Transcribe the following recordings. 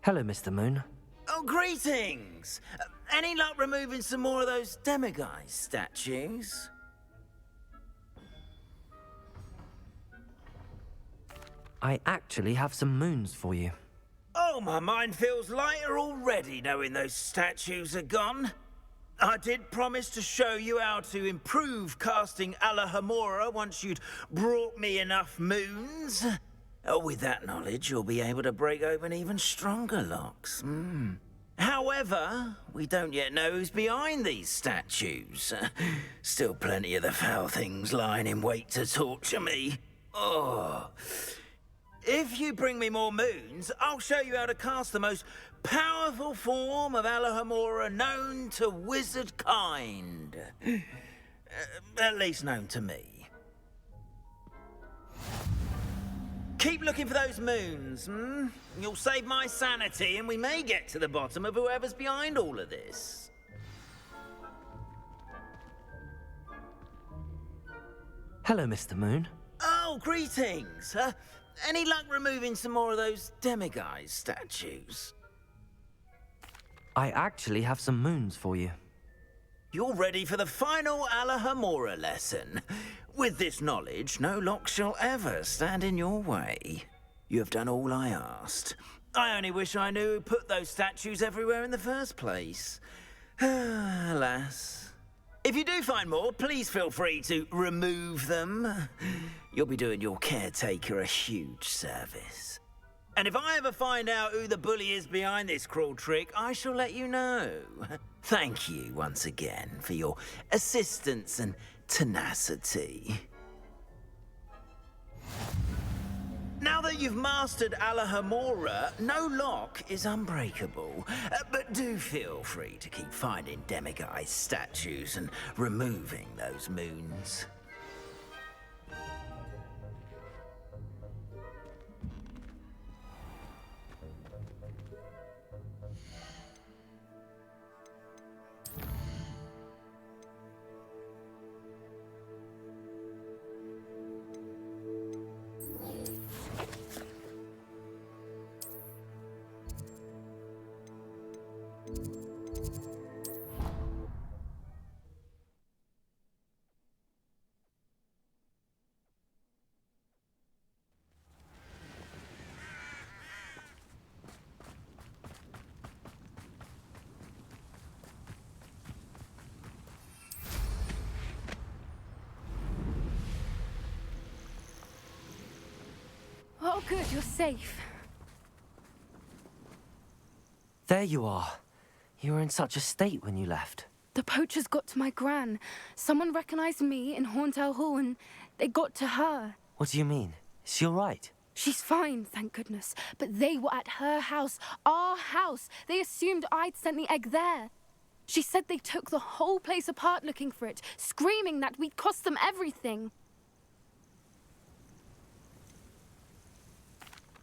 Hello, Mr. Moon. Oh, greetings! Any luck removing some more of those demiguise statues? I actually have some moons for you. Oh, my mind feels lighter already knowing those statues are gone. I did promise to show you how to improve casting Alohomora once you'd brought me enough moons. Oh, with that knowledge, you'll be able to break open even stronger locks. However, we don't yet know who's behind these statues. Still plenty of the foul things lying in wait to torture me. Oh. If you bring me more moons, I'll show you how to cast the most powerful form of Alohomora known to wizard kind. At least known to me. Keep looking for those moons, You'll save my sanity and we may get to the bottom of whoever's behind all of this. Hello, Mr. Moon. Oh, greetings. Any luck removing some more of those demiguise statues? I actually have some moons for you. You're ready for the final Alohomora lesson. With this knowledge, no lock shall ever stand in your way. You have done all I asked. I only wish I knew who put those statues everywhere in the first place. Alas. If you do find more, please feel free to remove them. You'll be doing your caretaker a huge service. And if I ever find out who the bully is behind this cruel trick, I shall let you know. Thank you once again for your assistance and tenacity. Now that you've mastered Alohomora, no lock is unbreakable. But do feel free to keep finding demiguise statues and removing those moons. Oh, good, you're safe. There you are. You were in such a state when you left. The poachers got to my gran. Someone recognized me in Horntail Hall and they got to her. What do you mean? Is she all right? She's fine, thank goodness. But they were at her house, our house. They assumed I'd sent the egg there. She said they took the whole place apart looking for it, screaming that we'd cost them everything.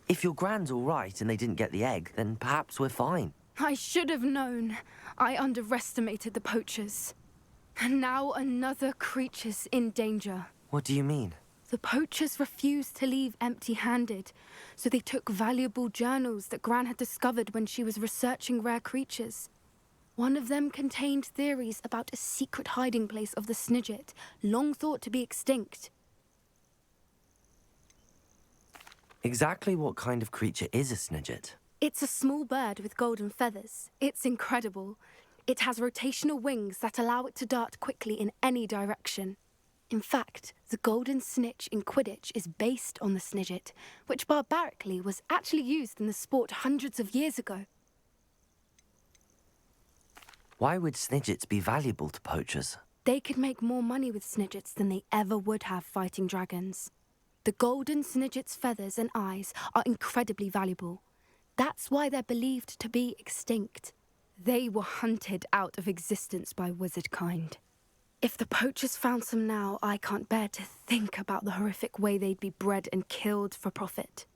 If your gran's all right and they didn't get the egg, then perhaps we're fine. I should have known. I underestimated the poachers. And now another creature's in danger. What do you mean? The poachers refused to leave empty-handed, so they took valuable journals that Gran had discovered when she was researching rare creatures. One of them contained theories about a secret hiding place of the Snidget, long thought to be extinct. Exactly what kind of creature is a Snidget? It's a small bird with golden feathers. It's incredible. It has rotational wings that allow it to dart quickly in any direction. In fact, the golden snitch in Quidditch is based on the Snidget, which barbarically was actually used in the sport hundreds of years ago. Why would Snidgets be valuable to poachers? They could make more money with Snidgets than they ever would have fighting dragons. The golden Snidget's feathers and eyes are incredibly valuable. That's why they're believed to be extinct. They were hunted out of existence by wizard kind. If the poachers found some now, I can't bear to think about the horrific way they'd be bred and killed for profit.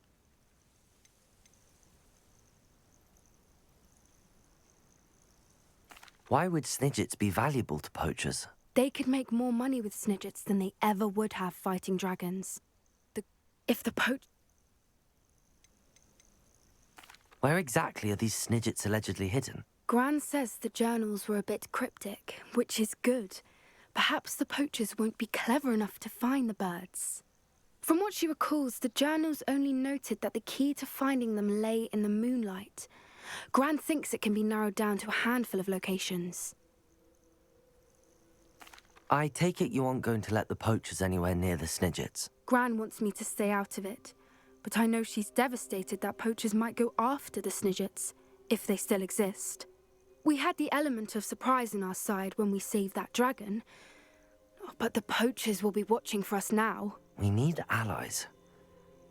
Why would Snidgets be valuable to poachers? They could make more money with Snidgets than they ever would have fighting dragons. Where exactly are these Snidgets allegedly hidden? Gran says the journals were a bit cryptic, which is good. Perhaps the poachers won't be clever enough to find the birds. From what she recalls, the journals only noted that the key to finding them lay in the moonlight. Gran thinks it can be narrowed down to a handful of locations. I take it you aren't going to let the poachers anywhere near the Snidgets. Gran wants me to stay out of it, but I know she's devastated that poachers might go after the Snidgets, if they still exist. We had the element of surprise on our side when we saved that dragon, but the poachers will be watching for us now. We need allies.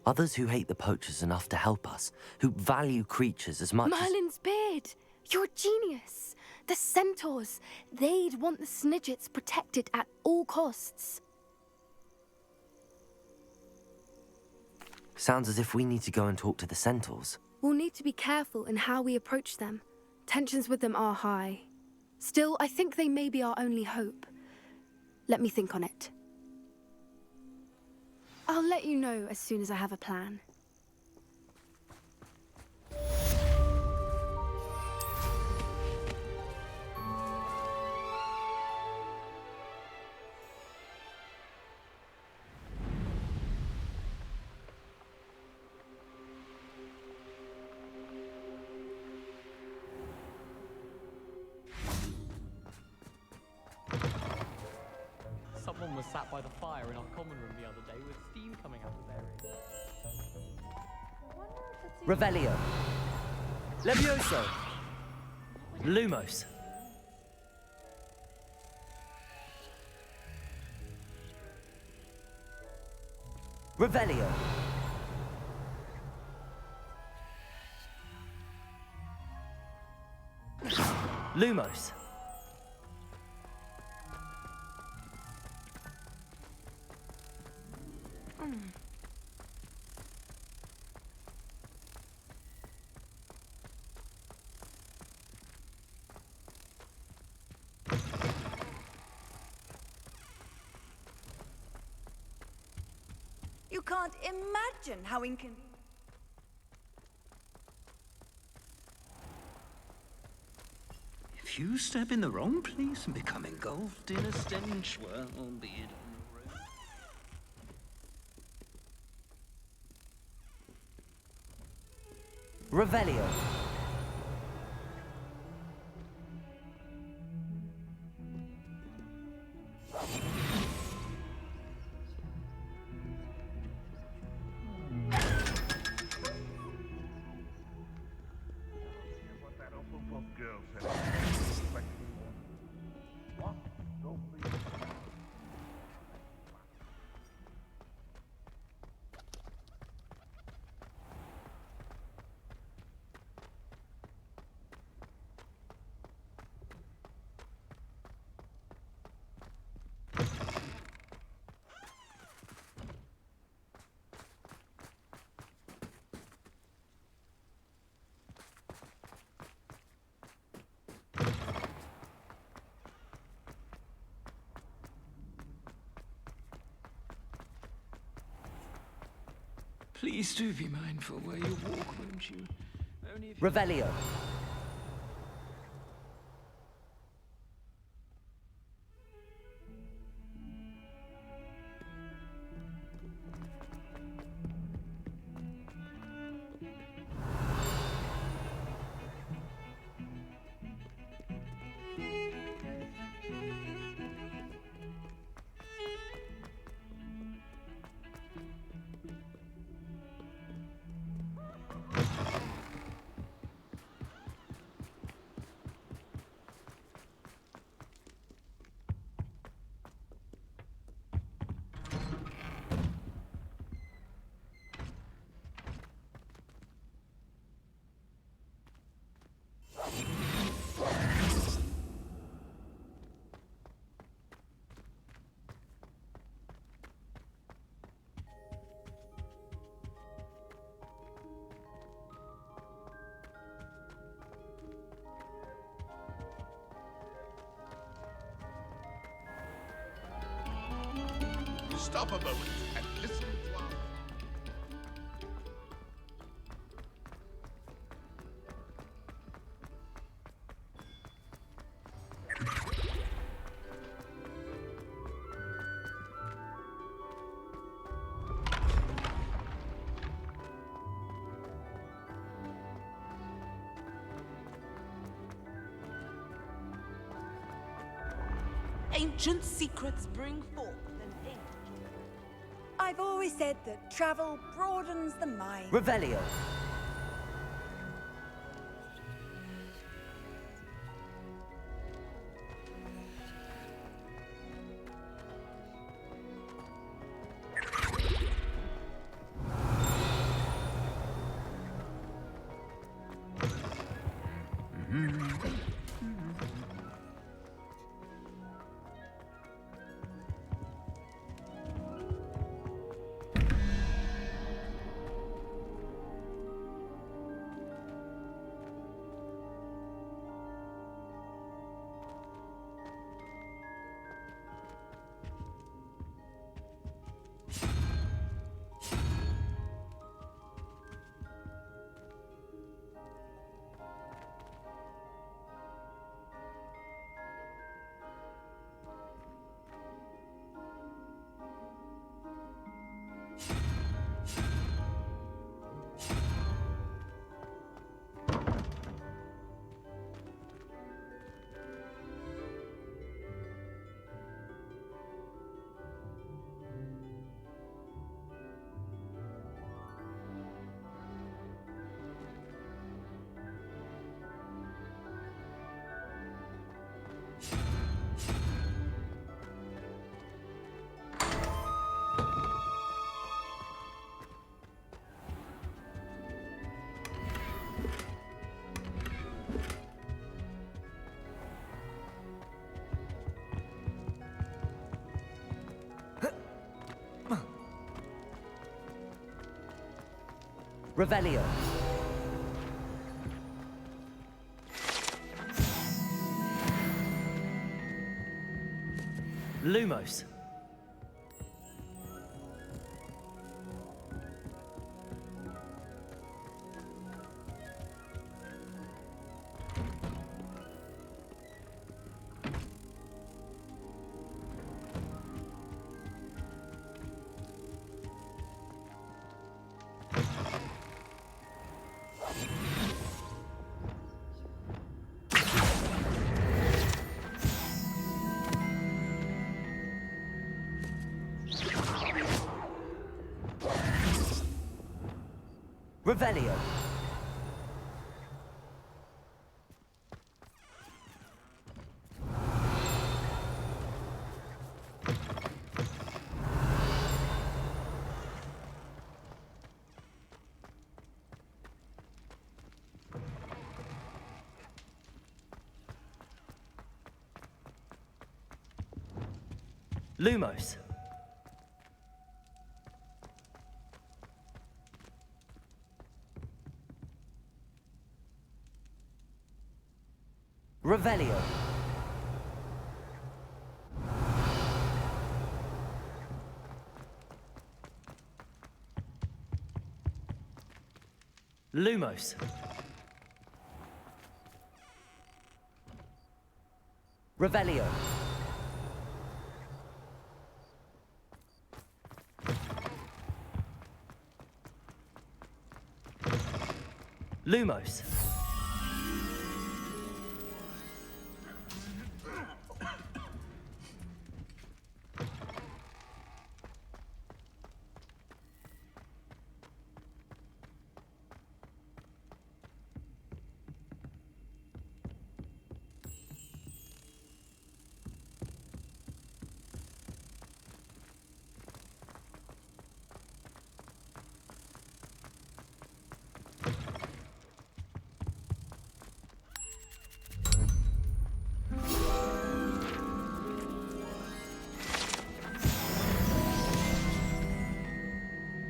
Others who hate the poachers enough to help us, who value creatures as much Merlin's beard! You're a genius! The centaurs! They'd want the Snidgets protected at all costs. Sounds as if we need to go and talk to the centaurs. We'll need to be careful in how we approach them. Tensions with them are high. Still, I think they may be our only hope. Let me think on it. I'll let you know as soon as I have a plan. Someone was sat by the fire in our common room the other day with steam coming out of their ears. Revelio. Levioso. Lumos. Revelio. Lumos. You can't imagine how inconvenient. If you step in the wrong place and become engulfed in a stench, well, be it on the road. Revelio. Please do be mindful where you walk, won't you? Only if Revelio. Stop a moment and listen to our... ancient secrets bring forth an age. I've always said that travel broadens the mind. Revelio. Revelio. Lumos. Revelio. Lumos. Revelio. Lumos. Revelio. Lumos.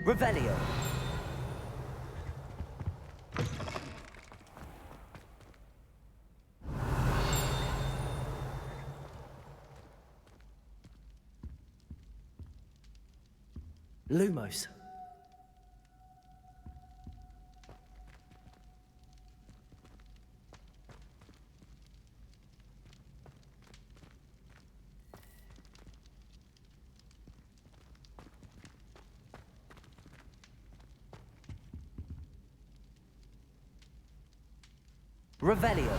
Revelio. Lumos. Revelio.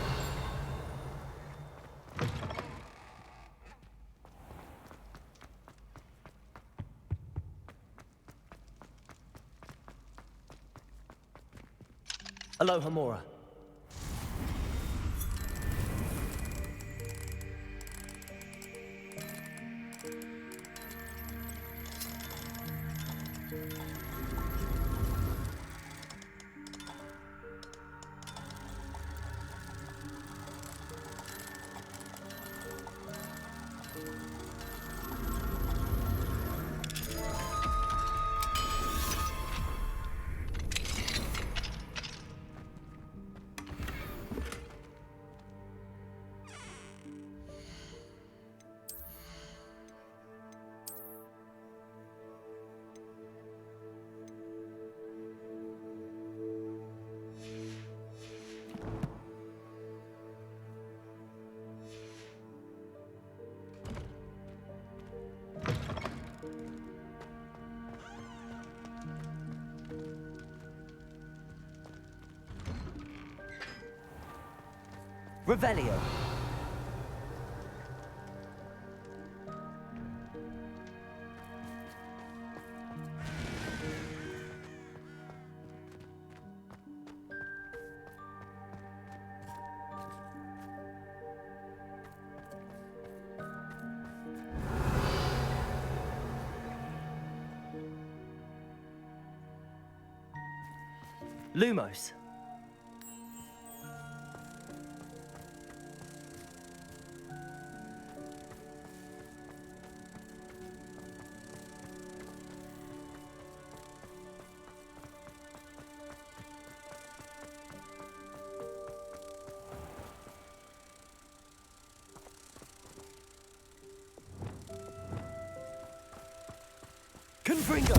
Aloha Mora. Revelio. Lumos. Confringo!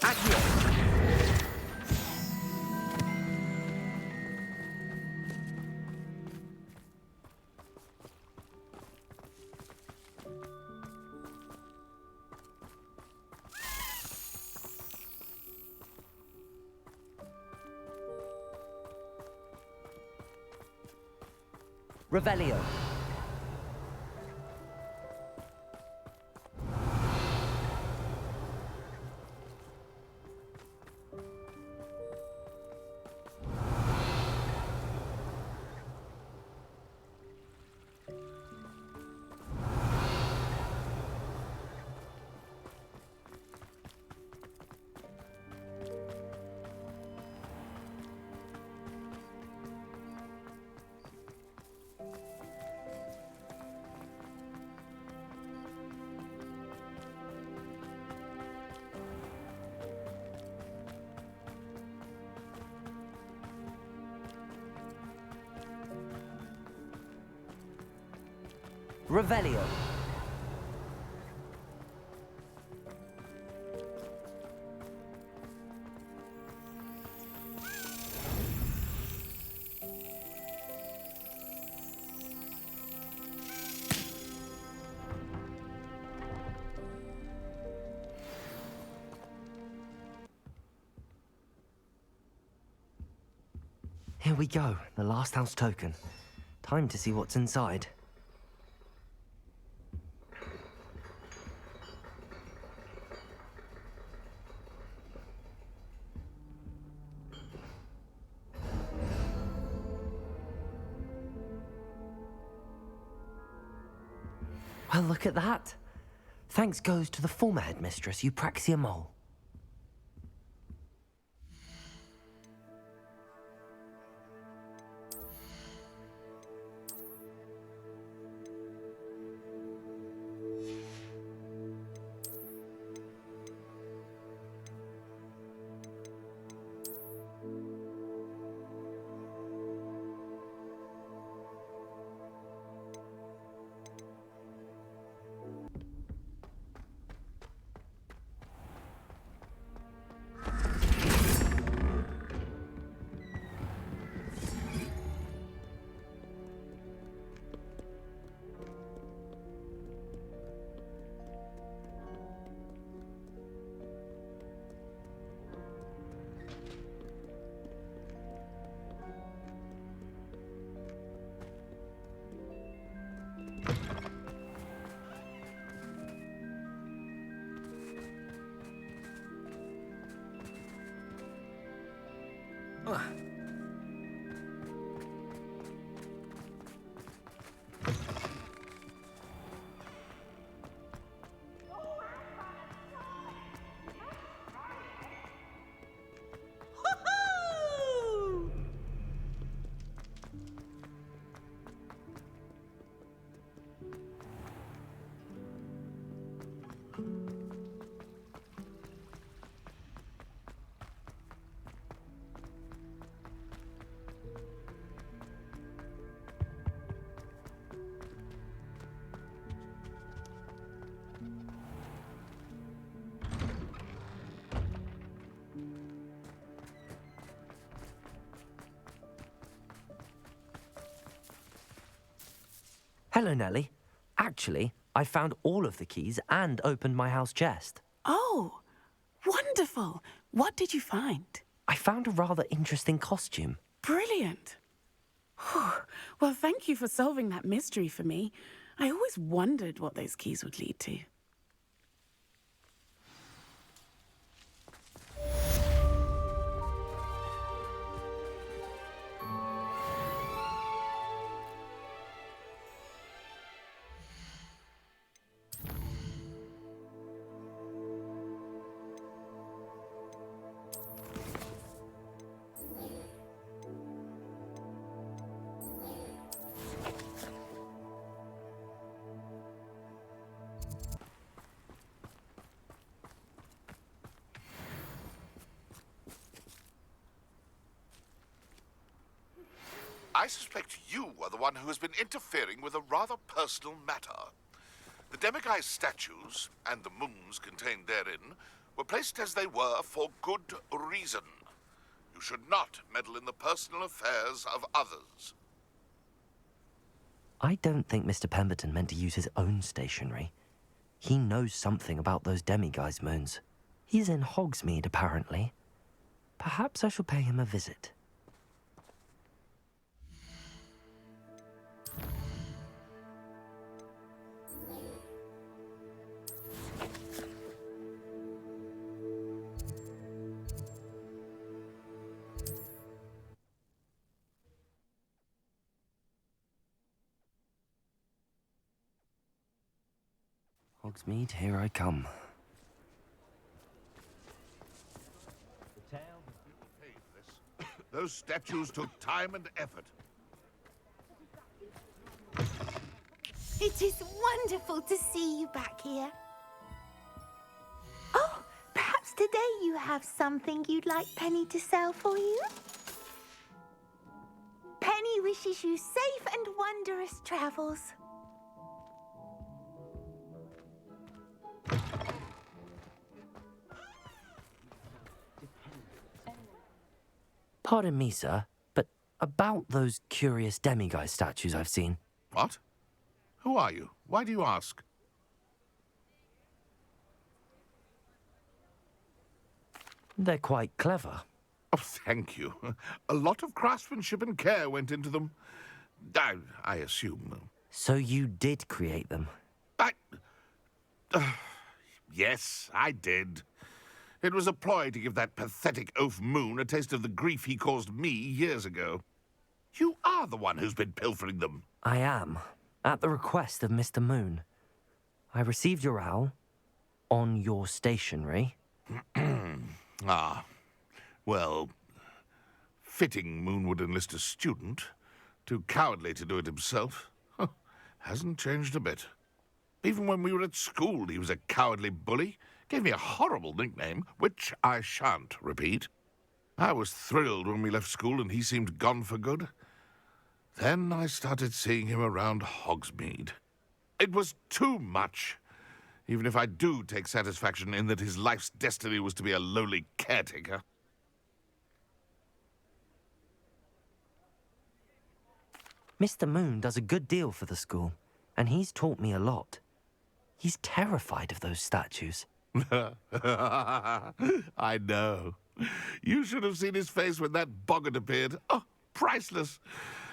Accio! Revelio. Revelio. Here we go, the last house token. Time to see what's inside. Well, look at that. Thanks goes to the former headmistress, Eupraxia Mole. Woohoo! Hello, Nellie. Actually, I found all of the keys and opened my house chest. Oh, wonderful. What did you find? I found a rather interesting costume. Brilliant. Whew. Well, thank you for solving that mystery for me. I always wondered what those keys would lead to. I suspect you are the one who has been interfering with a rather personal matter. The demiguise statues, and the moons contained therein, were placed as they were for good reason. You should not meddle in the personal affairs of others. I don't think Mr. Pemberton meant to use his own stationery. He knows something about those demiguise moons. He's in Hogsmeade, apparently. Perhaps I shall pay him a visit. Hogsmeade, here I come. Those statues took time and effort. It is wonderful to see you back here. Oh, perhaps today you have something you'd like Penny to sell for you? Penny wishes you safe and wondrous travels. Pardon me, sir, but about those curious demiguise statues I've seen. What? Who are you? Why do you ask? They're quite clever. Oh, thank you. A lot of craftsmanship and care went into them. I assume. So you did create them? Yes, I did. It was a ploy to give that pathetic oaf Moon a taste of the grief he caused me years ago. You are the one who's been pilfering them. I am, at the request of Mr. Moon. I received your owl on your stationery. Ah, well, fitting Moon would enlist a student. Too cowardly to do it himself. Hasn't changed a bit. Even when we were at school, he was a cowardly bully. Gave me a horrible nickname, which I shan't repeat. I was thrilled when we left school and he seemed gone for good. Then I started seeing him around Hogsmeade. It was too much, even if I do take satisfaction in that his life's destiny was to be a lowly caretaker. Mr. Moon does a good deal for the school, and he's taught me a lot. He's terrified of those statues. I know. You should have seen his face when that boggart appeared. Oh, priceless.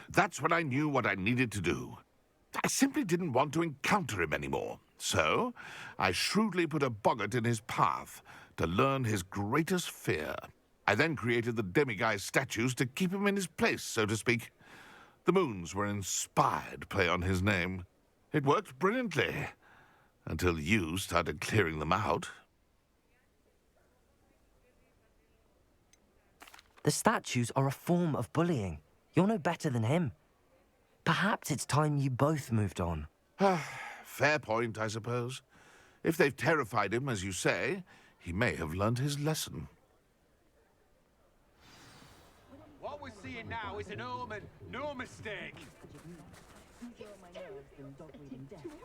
That's when I knew what I needed to do. I simply didn't want to encounter him anymore. So, I shrewdly put a boggart in his path to learn his greatest fear. I then created the demiguise statues to keep him in his place, so to speak. The moons were inspired play on his name. It worked brilliantly, until you started clearing them out. The statues are a form of bullying. You're no better than him. Perhaps it's time you both moved on. Fair point, I suppose. If they've terrified him, as you say, he may have learned his lesson. What we're seeing now is an omen, no mistake.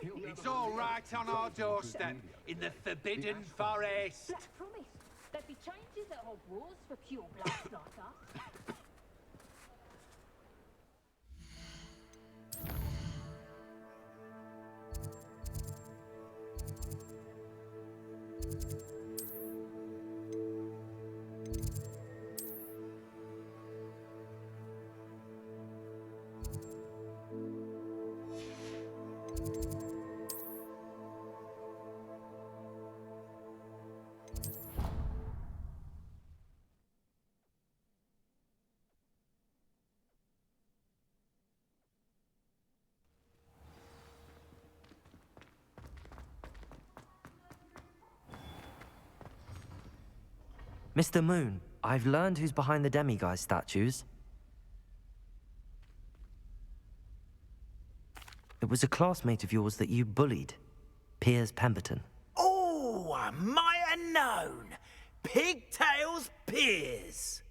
It's all right on our doorstep, in the Forbidden Forest. Promise. There'd be changes at Hogwarts for pure bloods like us. Mr. Moon, I've learned who's behind the demiguise statues. It was a classmate of yours that you bullied, Piers Pemberton. Oh, I might have known. Pigtails Piers.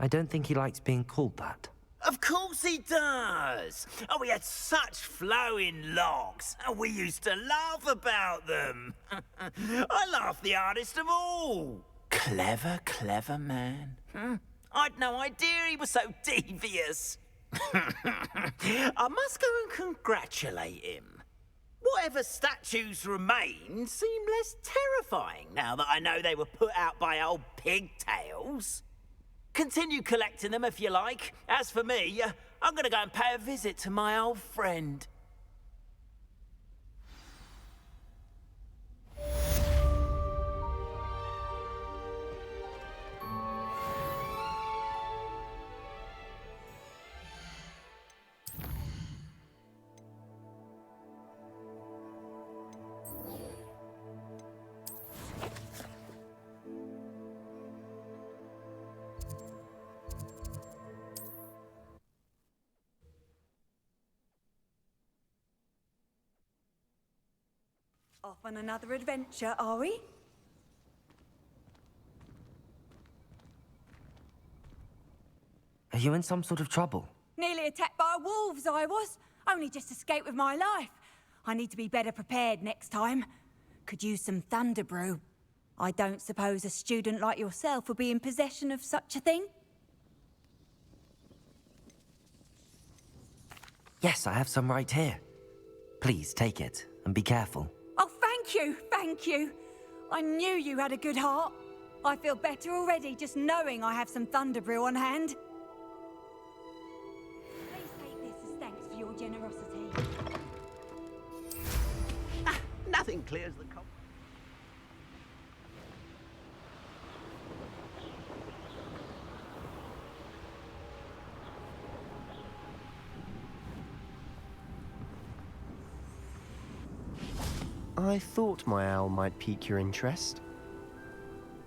I don't think he likes being called that. Of course he does. Oh, he had such flowing locks, and we used to laugh about them. I laughed the hardest of all. Clever, clever man. I'd no idea he was so devious. I must go and congratulate him. Whatever statues remain seem less terrifying now that I know they were put out by old pigtails. Continue collecting them if you like. As for me, I'm going to go and pay a visit to my old friend. Off on another adventure, are we? Are you in some sort of trouble? Nearly attacked by wolves, I was. Only just escaped with my life. I need to be better prepared next time. Could use some thunder brew. I don't suppose a student like yourself would be in possession of such a thing? Yes, I have some right here. Please take it and be careful. Oh, thank you, thank you. I knew you had a good heart. I feel better already just knowing I have some thunder brew on hand. Please take this as thanks for your generosity. Nothing clears the cop. I thought my owl might pique your interest.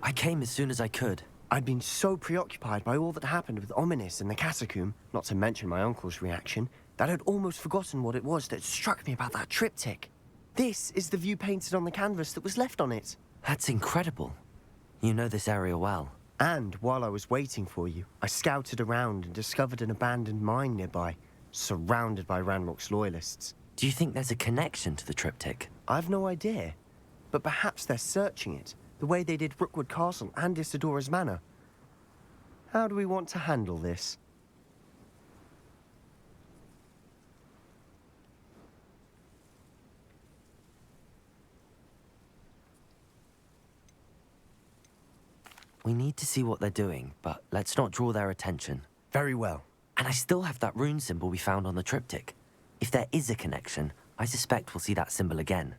I came as soon as I could. I'd been so preoccupied by all that happened with Ominis and the catacomb, not to mention my uncle's reaction, that I'd almost forgotten what it was that struck me about that triptych. This is the view painted on the canvas that was left on it. That's incredible. You know this area well. And while I was waiting for you, I scouted around and discovered an abandoned mine nearby, surrounded by Ranrock's loyalists. Do you think there's a connection to the triptych? I've no idea, but perhaps they're searching it, the way they did Rookwood Castle and Isidora's Manor. How do we want to handle this? We need to see what they're doing, but let's not draw their attention. Very well. And I still have that rune symbol we found on the triptych. If there is a connection, I suspect we'll see that symbol again.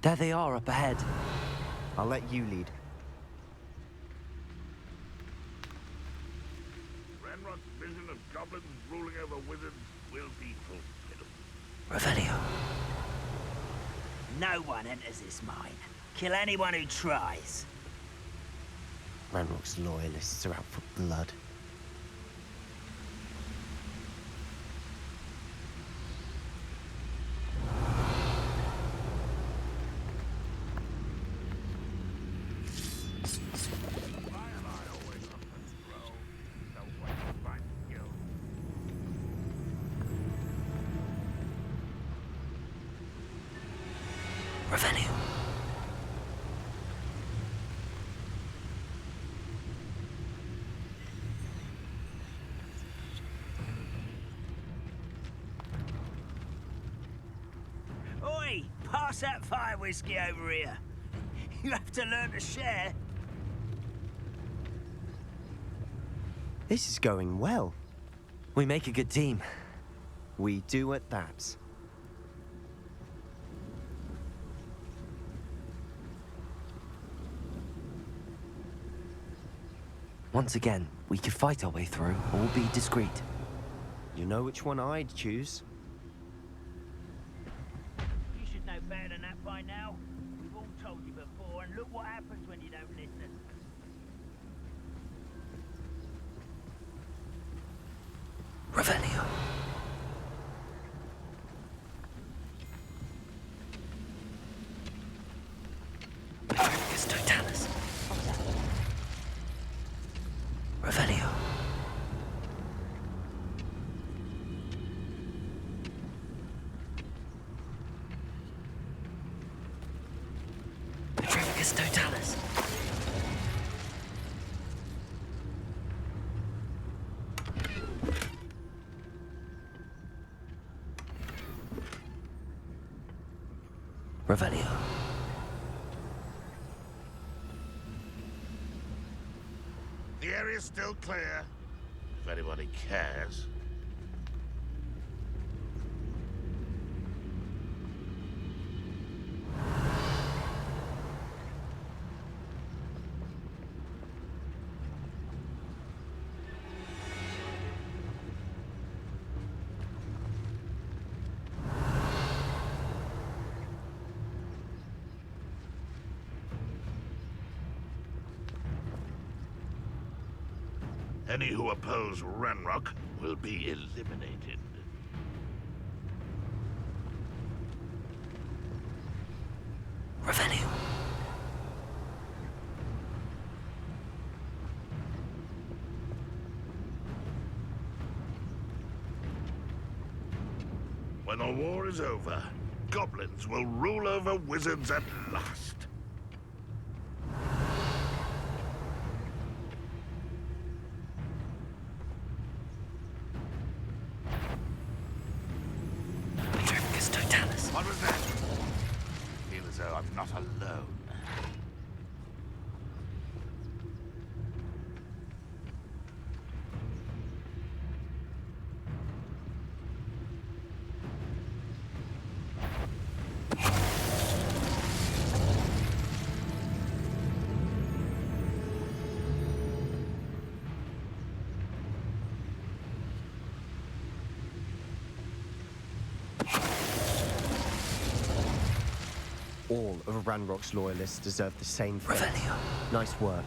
There they are up ahead. I'll let you lead. Ranrock's vision of goblins ruling over wizards will be fulfilled. Revelio. No one enters this mine. Kill anyone who tries. Ranrock's loyalists are out for blood. Revelio. Oi! Pass that fire whiskey over here. You have to learn to share. This is going well. We make a good team. We do at that. Once again, we could fight our way through or be discreet. You know which one I'd choose. You should know better than that by now. We've all told you before, and look what happens when you don't listen. Revelio. Perfectus totalis. Revelio. Perfectus totalis. Revelio. The area's still clear, if anybody cares. Any who oppose Ranrock will be eliminated. Revelio. When the war is over, goblins will rule over wizards at last. What was that? I feel as though I'm not alone. All of Ranrock's loyalists deserve the same fate. Revelio. Nice work.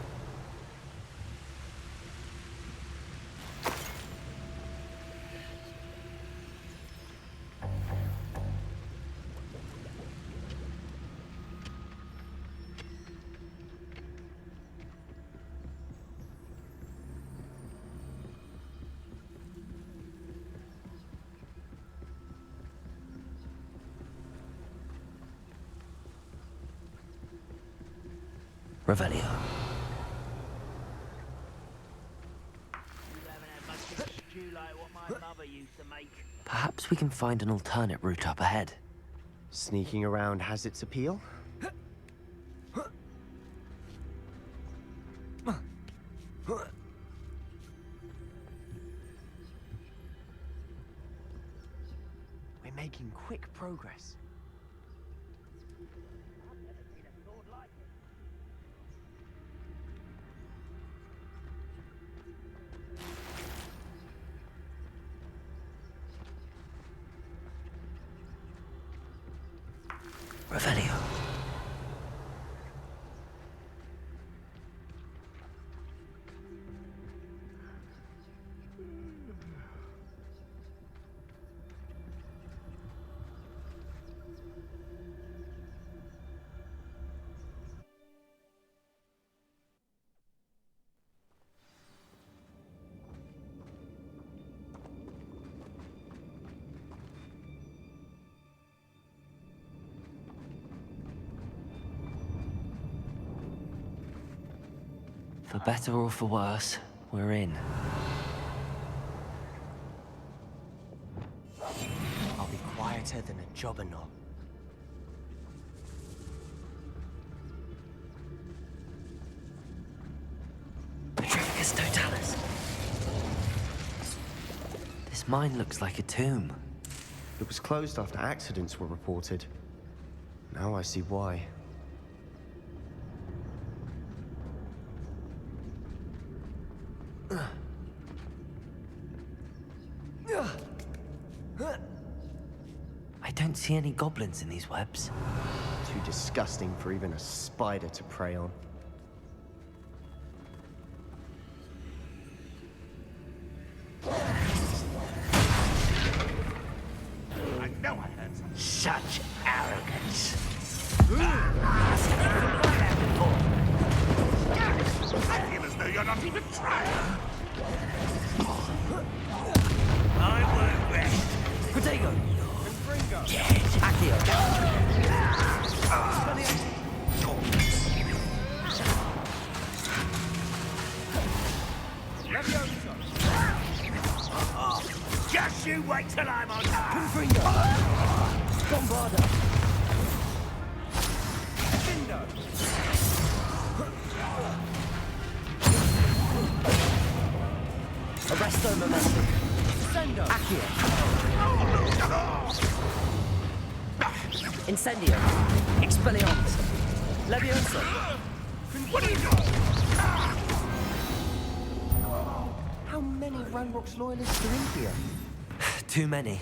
Revelio. You haven't had much of a stew like what my mother used to make. Perhaps we can find an alternate route up ahead. Sneaking around has its appeal. We're making quick progress. Revelio. For better or for worse, we're in. I'll be quieter than a jobberknoll. Petrificus Totalis. This mine looks like a tomb. It was closed after accidents were reported. Now I see why. I don't see any goblins in these webs. Too disgusting for even a spider to prey on. I know I heard something. Such arrogance. I feel as though you're not even trying. I won't rest. Protego! Get Accio! Just you wait till I'm on. Confringo! Bombarda! Arresto Momentum! Accio! Incendio! Expelliarmus! Leviosa! What are you doing? How many Ranrock's loyalists are in here? Too many.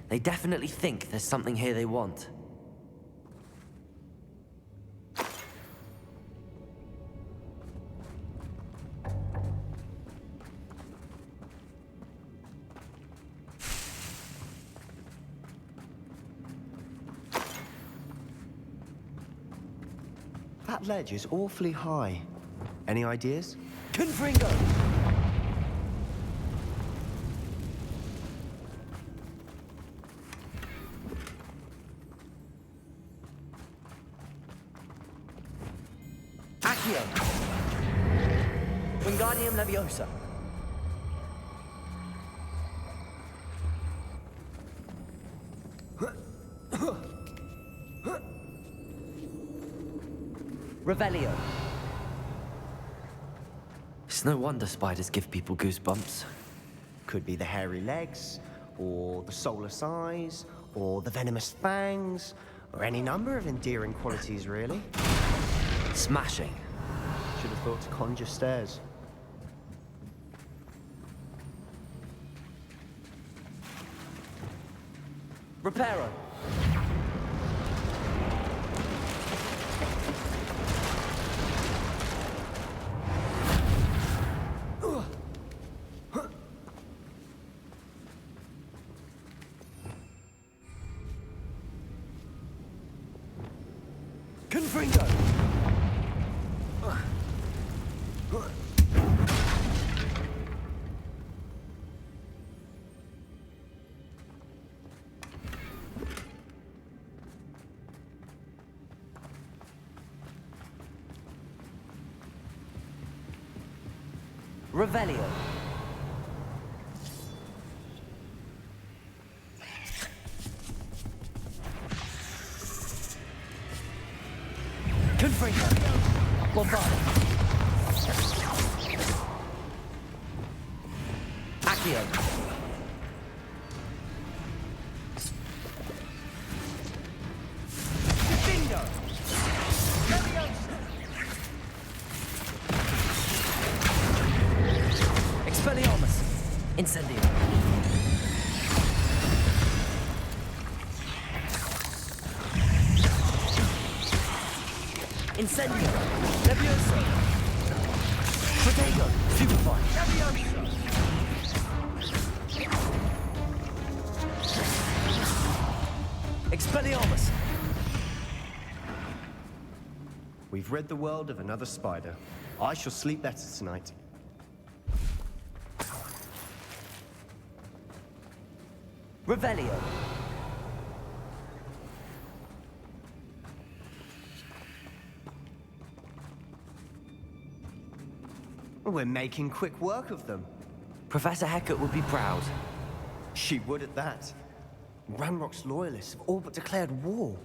They definitely think there's something here they want. That ledge is awfully high. Any ideas? Confringo! Accio! Wingardium Leviosa! Revelio! It's no wonder spiders give people goosebumps. Could be the hairy legs, or the soulless eyes, or the venomous fangs, or any number of endearing qualities, really. Smashing. Should have thought to conjure stairs. Reparo! Confringo! Revelio. Confringo. Bombarda. Accio. Defendo. Expelliarmus. Incendio. Incendio! Levioso! Protego! Superfly! Levioso! Expelliarmus! We've rid the world of another spider. I shall sleep better tonight. Revelio! We're making quick work of them. Professor Hecat would be proud. She would at that. Ranrock's loyalists have all but declared war.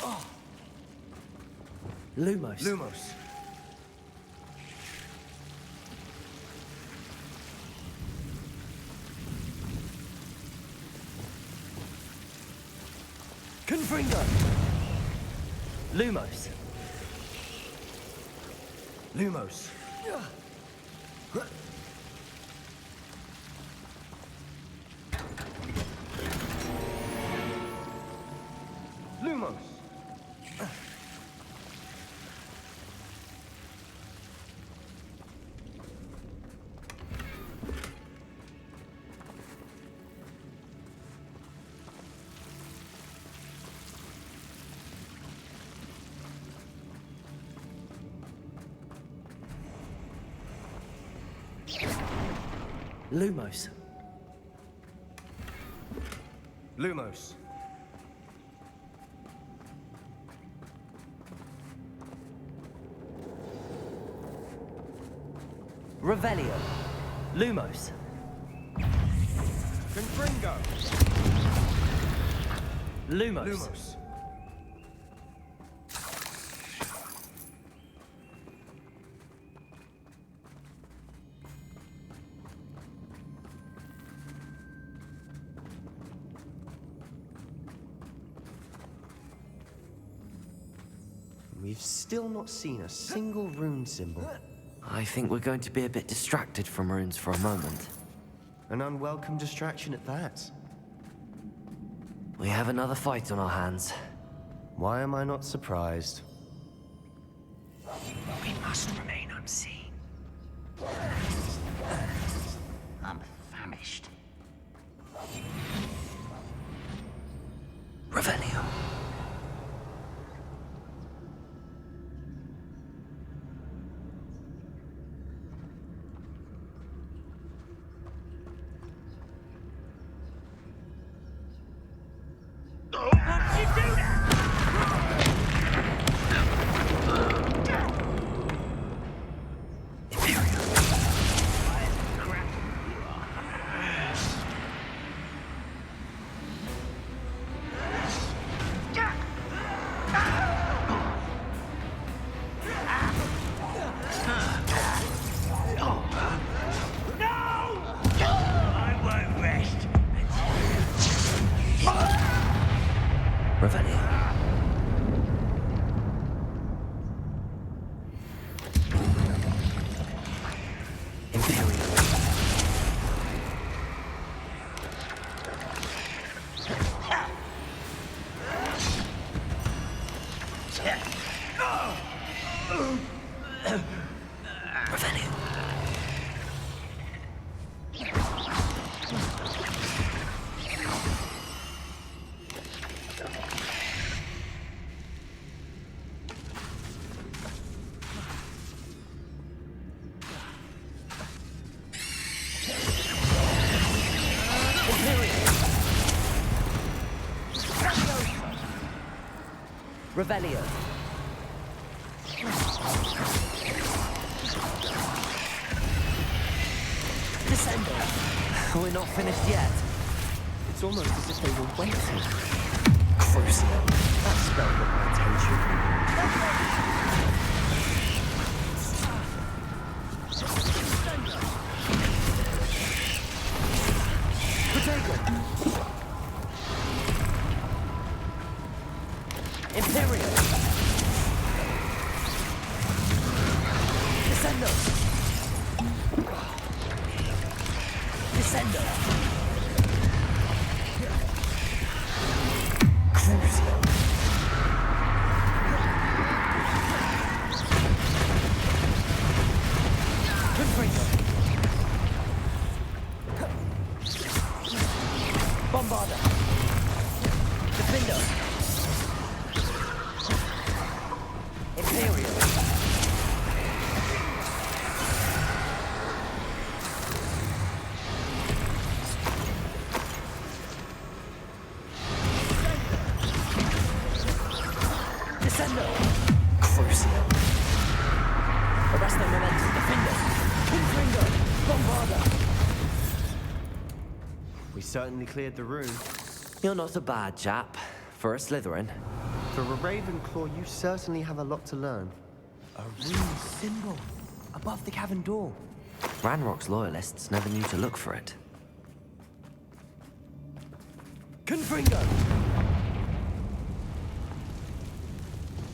Oh. Lumos. Lumos. Confringo. Lumos. Lumos. Lumos. Lumos. Lumos. Revelio. Lumos. Confringo. Lumos. Lumos. We've still not seen a single rune symbol. I think we're going to be a bit distracted from runes for a moment. An unwelcome distraction at that. We have another fight on our hands. Why am I not surprised? We must remain unseen. I'm famished. Revelio. Revelio. Descendo. We're not finished yet. It's almost as if they were waiting. Crucial. That spell got my attention. Imperial. Descendo. Descendo. Crucio. Imperial. Descender. Crucial. Arresto momentum. Defender. Confringo. Bombarder. We certainly cleared the room. You're not a bad chap. For a Slytherin. For a Ravenclaw, you certainly have a lot to learn. A rune symbol above the cavern door. Ranrock's loyalists never knew to look for it. Confringo!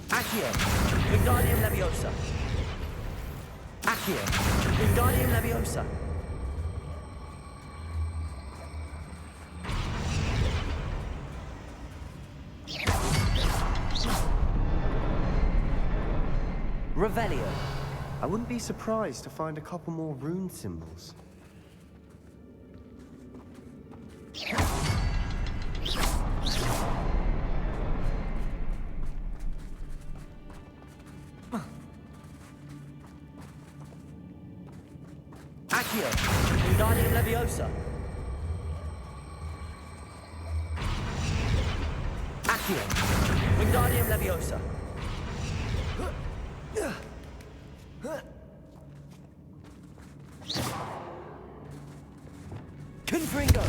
Accio! Wingardium Leviosa! Accio! Wingardium Leviosa! Revelio. I wouldn't be surprised to find a couple more rune symbols. Accio! Wingardium Leviosa! Accio! Wingardium Leviosa! Confringo!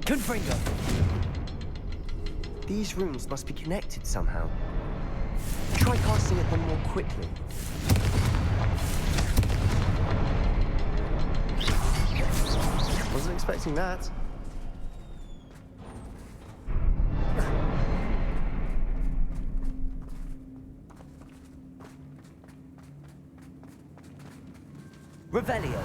Confringo! These runes must be connected somehow. Try casting at them more quickly. Wasn't expecting that. Revelio.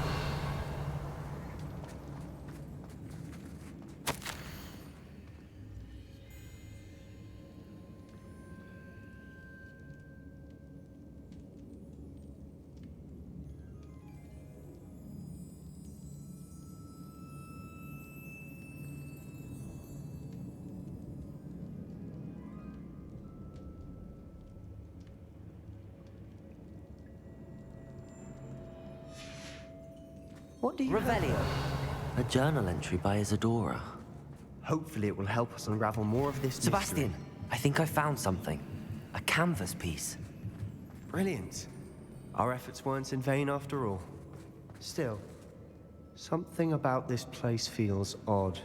What do you Revelio. A journal entry by Isadora. Hopefully it will help us unravel more of this Sebastian, mystery. I think I found something. A canvas piece. Brilliant. Our efforts weren't in vain after all. Still, something about this place feels odd.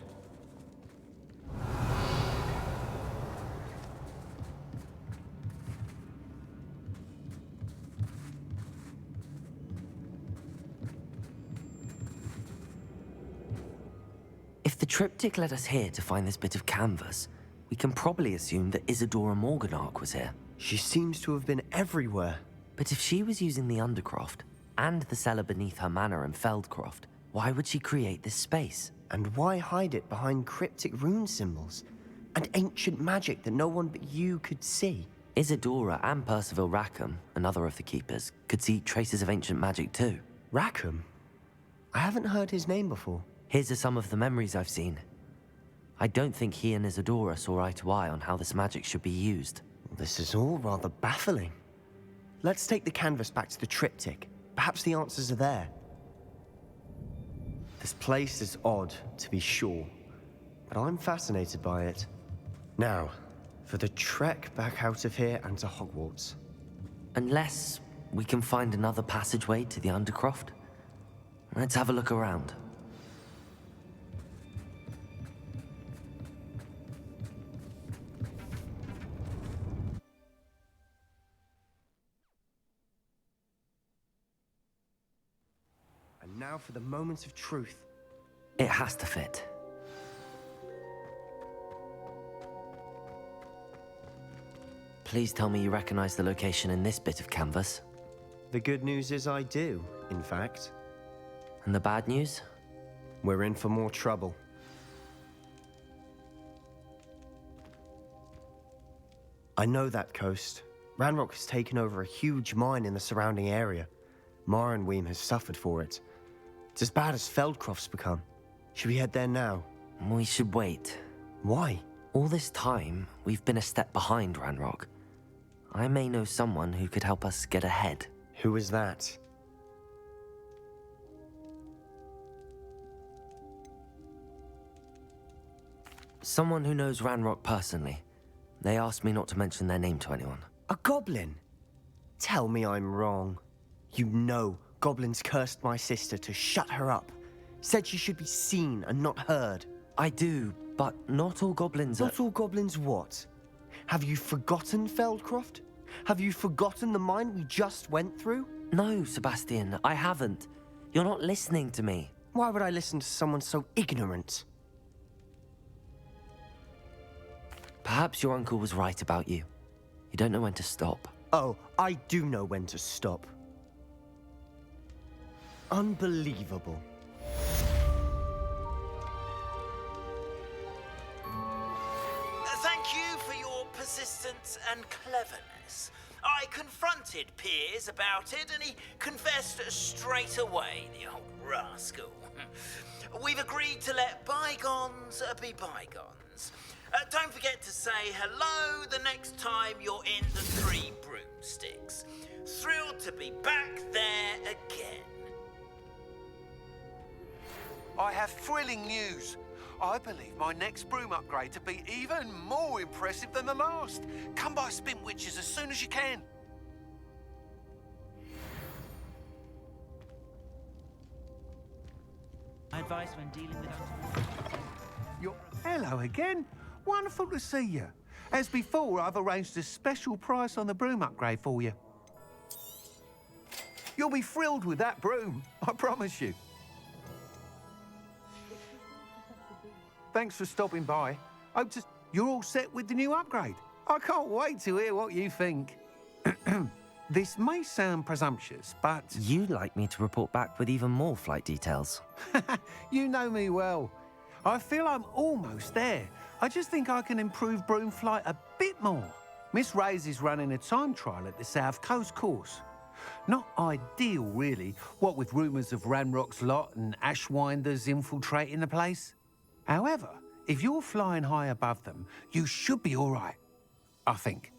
If the triptych led us here to find this bit of canvas, we can probably assume that Isadora Morganach was here. She seems to have been everywhere. But if she was using the Undercroft, and the cellar beneath her manor in Feldcroft, why would she create this space? And why hide it behind cryptic rune symbols? And ancient magic that no one but you could see? Isadora and Percival Rackham, another of the Keepers, could see traces of ancient magic too. Rackham? I haven't heard his name before. His are some of the memories I've seen. I don't think he and Isadora saw eye to eye on how this magic should be used. This is all rather baffling. Let's take the canvas back to the triptych. Perhaps the answers are there. This place is odd, to be sure, but I'm fascinated by it. Now, for the trek back out of here and to Hogwarts. Unless we can find another passageway to the Undercroft. Let's have a look around. And now for the moment of truth. It has to fit. Please tell me you recognize the location in this bit of canvas. The good news is I do, in fact. And the bad news? We're in for more trouble. I know that coast. Ranrock has taken over a huge mine in the surrounding area. Marrenweem has suffered for it. It's as bad as Feldcroft's become. Should we head there now? We should wait. Why? All this time, we've been a step behind Ranrock. I may know someone who could help us get ahead. Who is that? Someone who knows Ranrock personally. They asked me not to mention their name to anyone. A goblin? Tell me I'm wrong. You know goblins cursed my sister to shut her up. Said she should be seen and not heard. I do, but not all goblins are... Not all goblins what? Have you forgotten Feldcroft? Have you forgotten the mine we just went through? No, Sebastian, I haven't. You're not listening to me. Why would I listen to someone so ignorant? Perhaps your uncle was right about you. You don't know when to stop. Oh, I do know when to stop. Unbelievable. Thank you for your persistence and cleverness. I confronted Piers about it, and he confessed straight away, the old rascal. We've agreed to let bygones be bygones. Don't forget to say hello the next time you're in the Three Broomsticks. Thrilled to be back there again. I have thrilling news. I believe my next broom upgrade to be even more impressive than the last. Come by Spintwitches as soon as you can. Advice when dealing with... Hello again. Wonderful to see you. As before, I've arranged a special price on the broom upgrade for you. You'll be thrilled with that broom, I promise you. Thanks for stopping by. Hope to... You're all set with the new upgrade. I can't wait to hear what you think. This may sound presumptuous, but... You'd like me to report back with even more flight details. You know me well. I feel I'm almost there. I just think I can improve broom flight a bit more. Miss Ray's is running a time trial at the South Coast course. Not ideal, really, what with rumours of Ranrock's lot and Ashwinders infiltrating the place. However, if you're flying high above them, you should be all right, I think.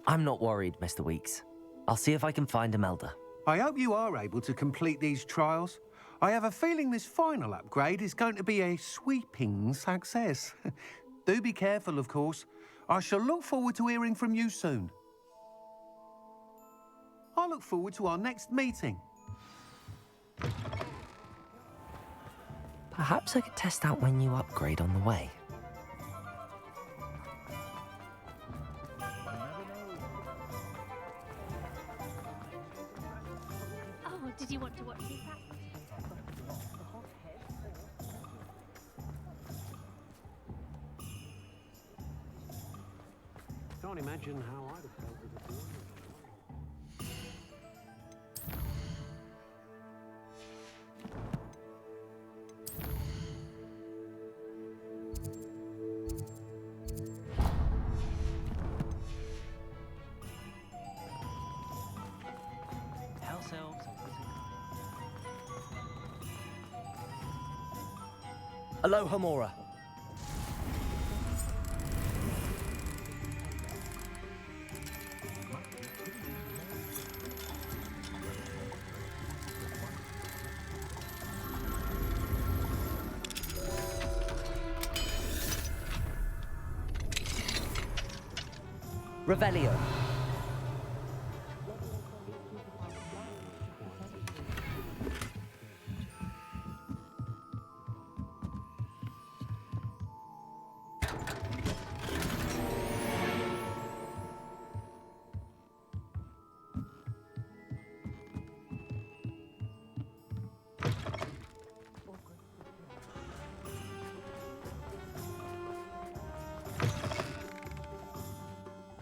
I'm not worried, Mr. Weeks. I'll see if I can find Imelda. I hope you are able to complete these trials. I have a feeling this final upgrade is going to be a sweeping success. Do be careful, of course. I shall look forward to hearing from you soon. I look forward to our next meeting. Perhaps I could test out my new upgrade on the way. Oh, did you want to watch me back? Can't imagine how I'd have felt as a boy. House elves are wizards. Aloha, Mora. Revelio.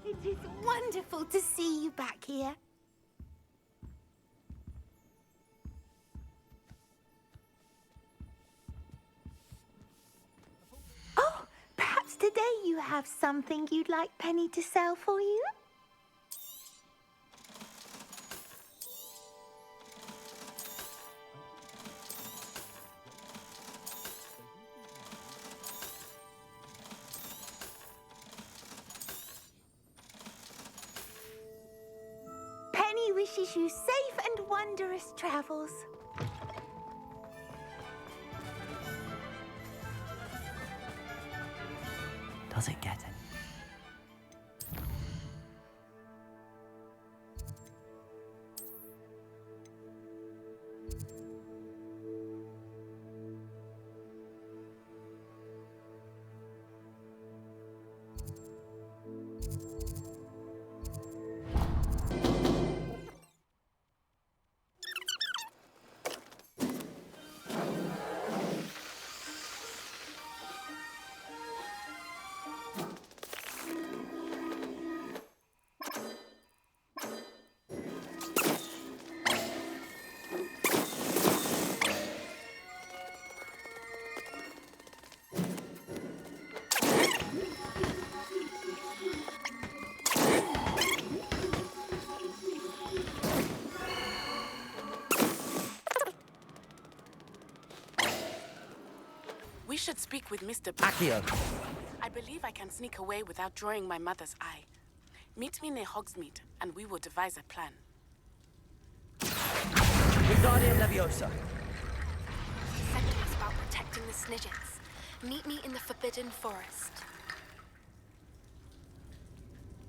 It is wonderful to see you back here. Oh, perhaps today you have something you'd like Penny to sell for you? wishes you safe and wondrous travels. Does it get it? We should speak with Mr. Accio! I believe I can sneak away without drawing my mother's eye. Meet me near Hogsmeade, and we will devise a plan. Wingardium Leviosa! He said to us about protecting the Snidgets. Meet me in the Forbidden Forest.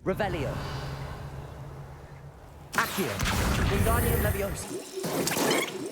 Revelio! Accio! Wingardium Leviosa!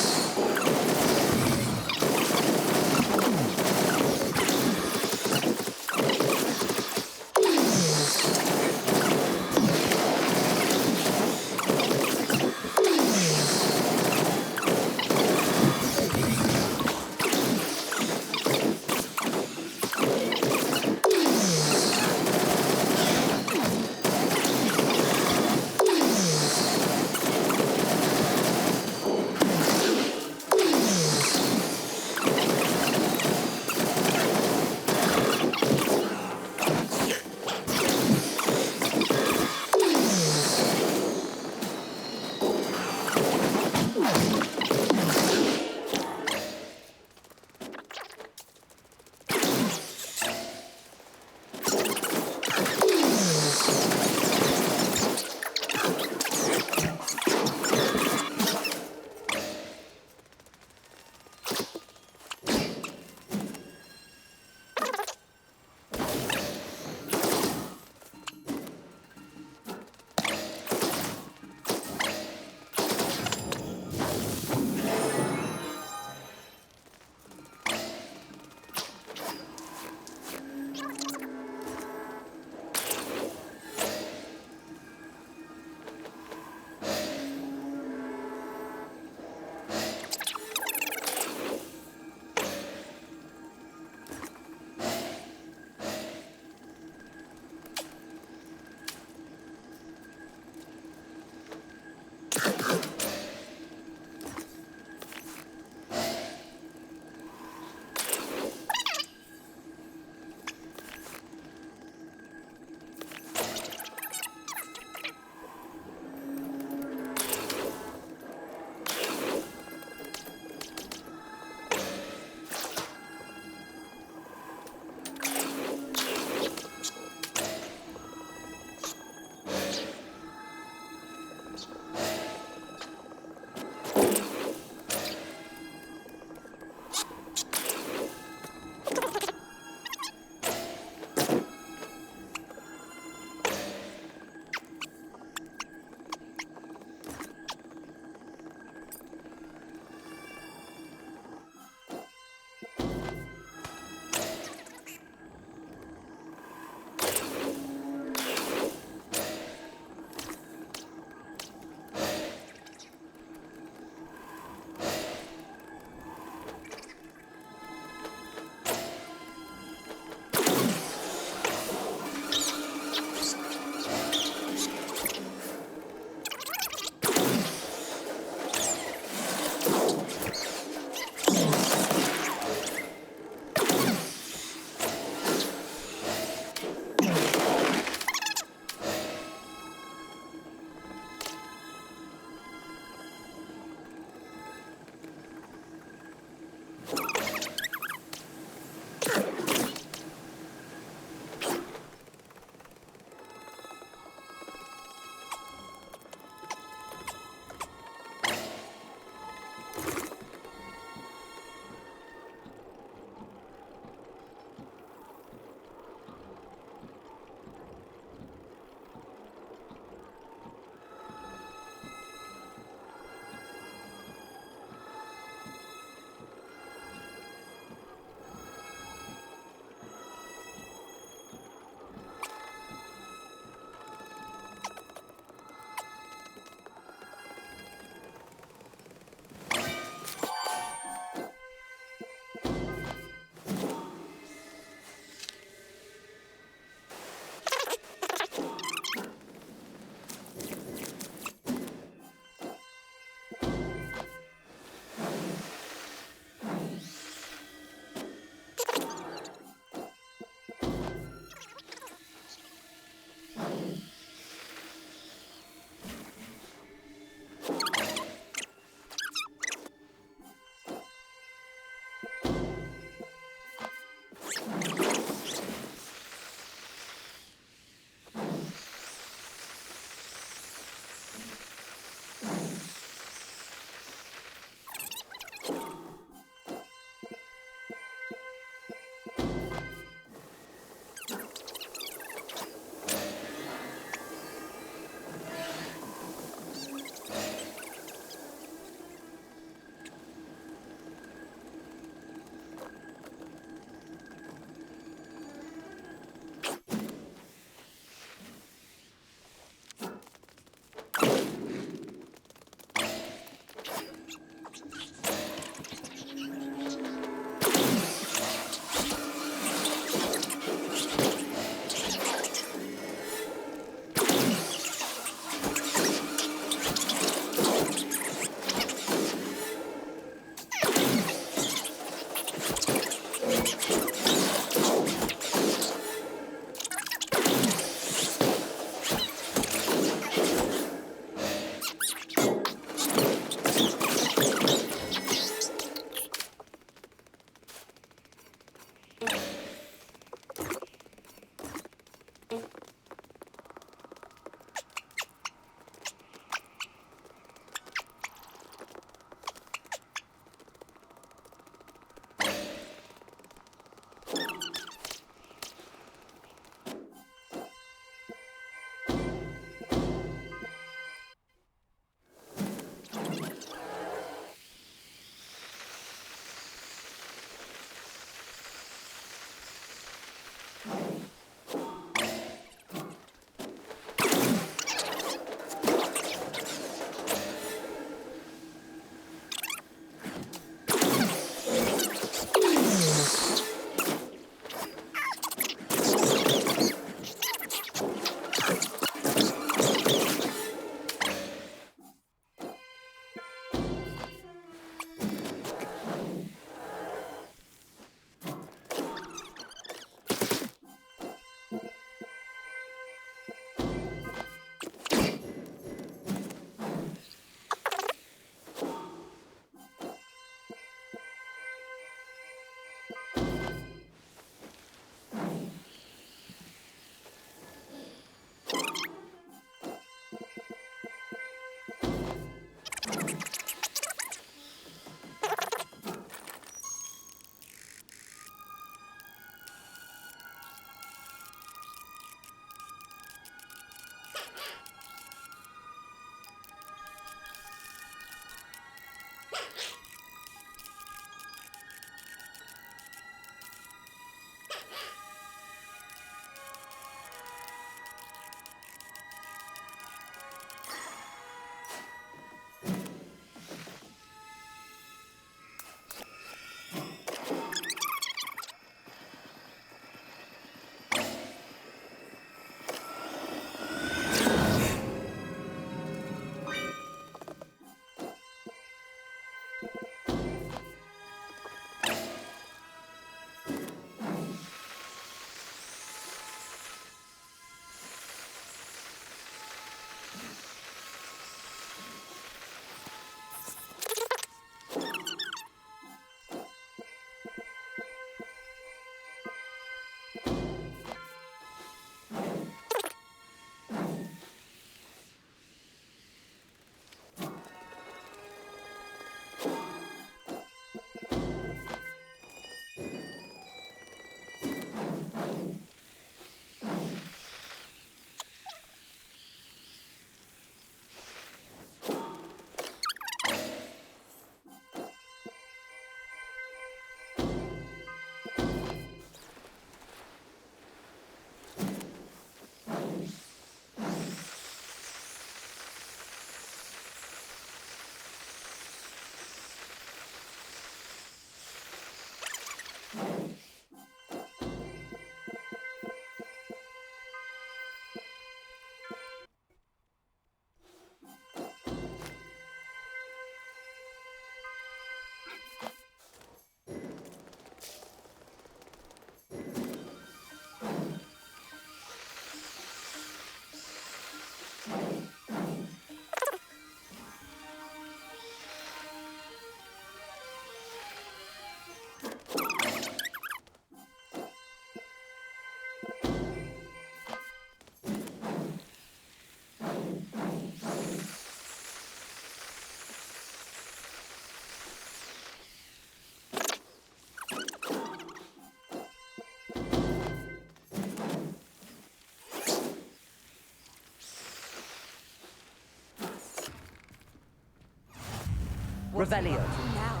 Revelio. Now.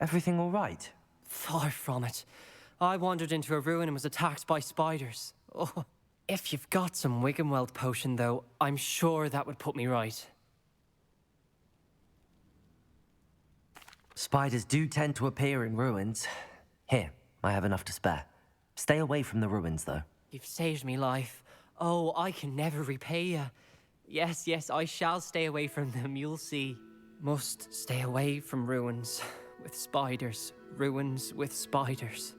Everything all right? Far from it. I wandered into a ruin and was attacked by spiders. Oh. If you've got some Wiggenweld potion, though, I'm sure that would put me right. Spiders do tend to appear in ruins. Here, I have enough to spare. Stay away from the ruins, though. You've saved me life. Oh, I can never repay you. Yes, yes, I shall stay away from them, you'll see. Must stay away from ruins with spiders. Ruins with spiders.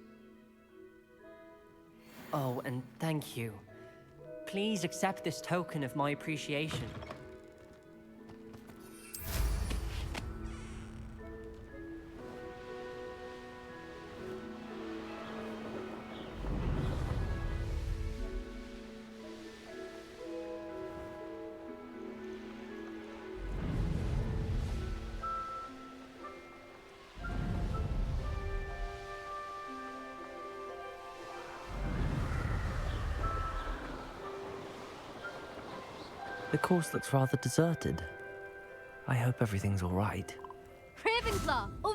Oh, and thank you. Please accept this token of my appreciation. The course looks rather deserted. I hope everything's all right. Ravenclaw, all